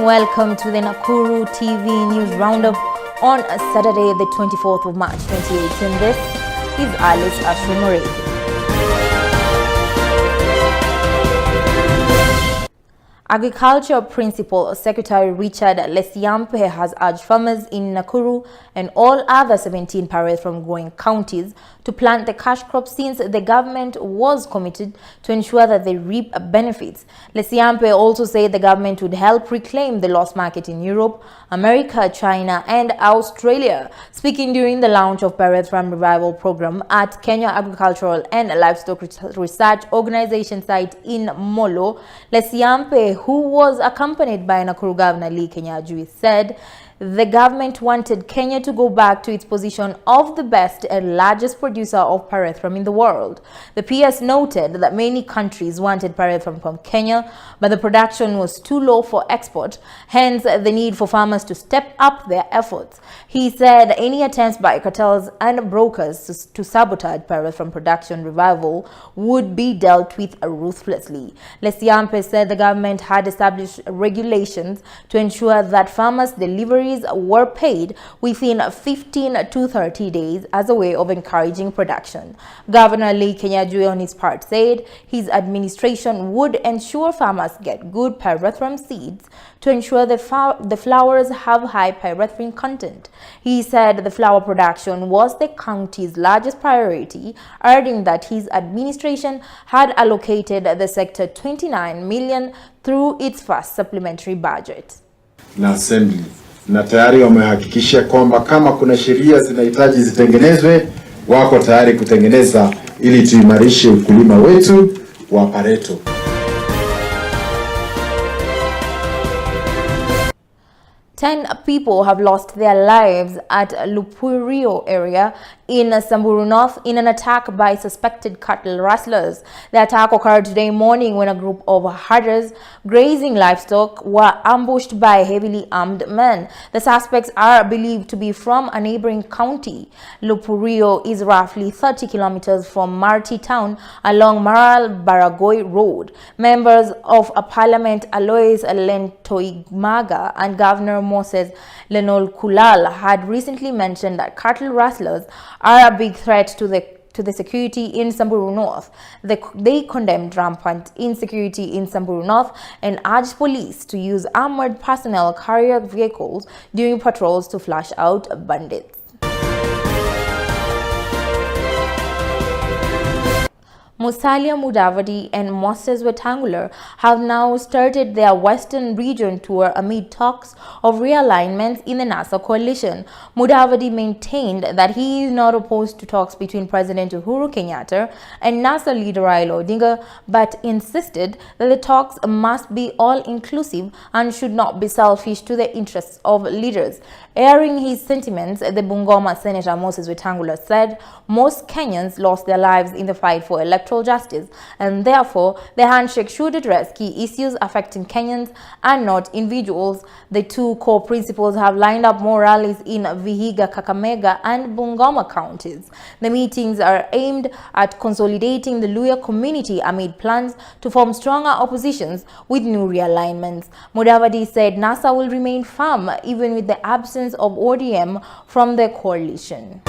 welcome to the Nakuru TV News Roundup on Saturday, the 24th of March 2018. This is Alice Ashrimore. Agriculture Principal Secretary Richard Lesiampe has urged farmers in Nakuru and all other 17 Parethram growing counties to plant the cash crop since the government was committed to ensure that they reap benefits. Lesiampe also said the government would help reclaim the lost market in Europe, America, China and Australia. Speaking during the launch of Parethram Revival Program at Kenya Agricultural and Livestock Research Organization site in Molo, Lesiampe, who was accompanied by Nakuru Governor Lee Kenyajui, said the government wanted Kenya to go back to its position of the best and largest producer of Parethram in the world. The PS noted that many countries wanted Parethram from Kenya, but the production was too low for export, hence the need for farmers to step up their efforts. He said any attempts by cartels and brokers to sabotage Parethram production revival would be dealt with ruthlessly. Lesiampe said the government had established regulations to ensure that farmers' deliveries were paid within 15 to 30 days as a way of encouraging production. Governor Lee Kenyajui on his part said his administration would ensure farmers get good pyrethrum seeds to ensure the flowers have high pyrethrum content. He said the flower production was the county's largest priority, adding that his administration had allocated the sector 29 million through its first supplementary budget. Na assembly na tayari wamehakikisha kwamba kama kuna sheria zinahitaji zitengenezwe, wako tayari kutengeneza ili tuimarishe ukulima wetu wa pareto. 10 people have lost their lives at Lupurio area in Samburu North in an attack by suspected cattle rustlers. The attack occurred today morning when a group of herders grazing livestock were ambushed by heavily armed men. The suspects are believed to be from a neighboring county. Lupurio is roughly 30 kilometers from Marti town along Maral Baragoi Road. Members of a parliament Alois Lentoigmaga and Governor Moses Lenol Kulal had recently mentioned that cattle rustlers are a big threat to the security in Samburu North. They condemned rampant insecurity in Samburu North and urged police to use armored personnel carrier vehicles during patrols to flush out bandits. Musalia Mudavadi and Moses Wetangula have now started their Western region tour amid talks of realignments in the NASA coalition. Mudavadi maintained that he is not opposed to talks between President Uhuru Kenyatta and NASA leader Raila Odinga, but insisted that the talks must be all-inclusive and should not be selfish to the interests of leaders. Airing his sentiments, the Bungoma Senator Moses Wetangula said most Kenyans lost their lives in the fight for electoral justice, and therefore the handshake should address key issues affecting Kenyans and not individuals. The two core principals have lined up more rallies in Vihiga, Kakamega and Bungoma counties. The meetings are aimed at consolidating the Luhya community amid plans to form stronger oppositions with new realignments. Mudavadi said NASA will remain firm even with the absence of ODM from the coalition.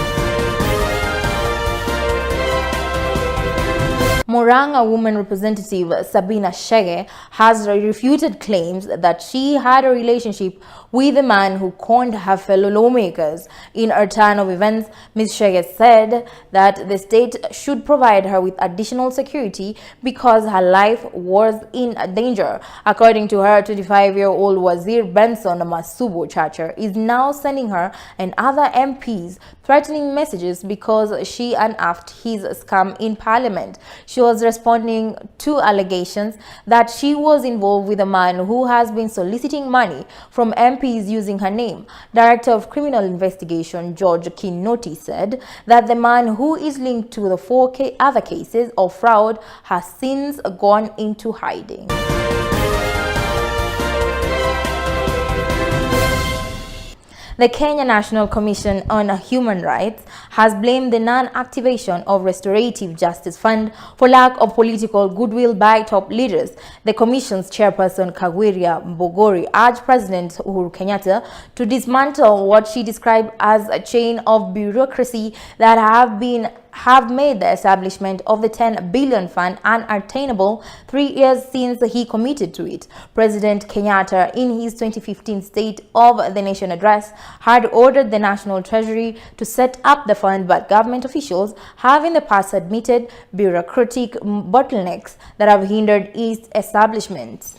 Murang'a woman representative Sabina Chege has refuted claims that she had a relationship with a man who conned her fellow lawmakers. In her turn of events, Ms. Chege said that the state should provide her with additional security because her life was in danger. According to her, 25-year-old Wazir Benson Masubo Chacha is now sending her and other MPs threatening messages because she unearthed his scam in Parliament. She was responding to allegations that she was involved with a man who has been soliciting money from MPs using her name. Director of Criminal Investigation George Kinoti said that the man who is linked to the 4 other cases of fraud has since gone into hiding. The Kenya National Commission on Human Rights has blamed the non-activation of Restorative Justice Fund for lack of political goodwill by top leaders. The Commission's chairperson, Kagwiria Mbogori, urged President Uhuru Kenyatta to dismantle what she described as a chain of bureaucracy that have made the establishment of the 10 billion fund unattainable 3 years since he committed to it. President Kenyatta, in his 2015 State of the Nation address, had ordered the National Treasury to set up the fund, but government officials have in the past admitted bureaucratic bottlenecks that have hindered its establishment.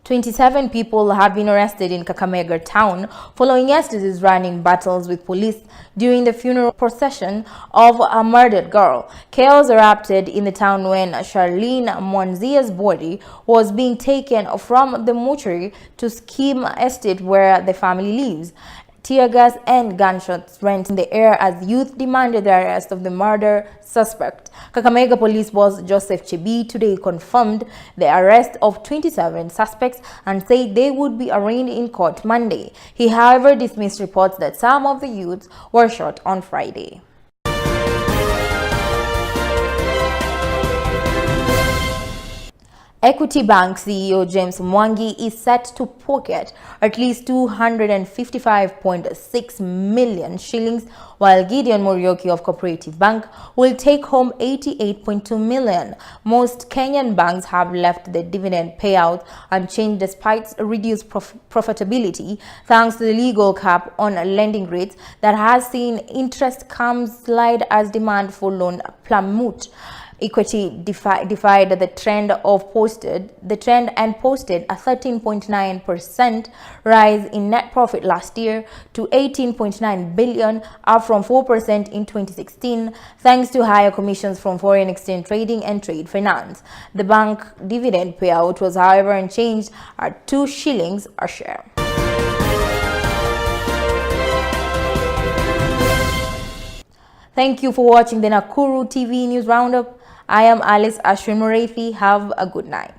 "27 people have been arrested in Kakamega town following yesterday's running battles with police during the funeral procession of a murdered girl. Chaos erupted in the town when Charlene Mwanzia's body was being taken from the mortuary to Scheme Estate where the family lives. Tear gas and gunshots rent in the air as youth demanded the arrest of the murder suspect. Kakamega Police Boss Joseph Chebi today confirmed the arrest of 27 suspects and said they would be arraigned in court Monday. He, however, dismissed reports that some of the youths were shot on Friday. Equity Bank CEO James Mwangi is set to pocket at least 255.6 million shillings, while Gideon Muriuki of Cooperative Bank will take home 88.2 million. Most Kenyan banks have left the dividend payout unchanged despite reduced profitability, thanks to the legal cap on lending rates that has seen interest slide as demand for loan plummet. Equity defied the trend and posted a 13.9% rise in net profit last year to 18.9 billion, up from 4% in 2016, thanks to higher commissions from foreign exchange trading and trade finance. The bank dividend payout was, however, unchanged at 2 shillings a share. Thank you for watching the Nakuru TV News Roundup. I am Alice Ashwin Morethi. Have a good night.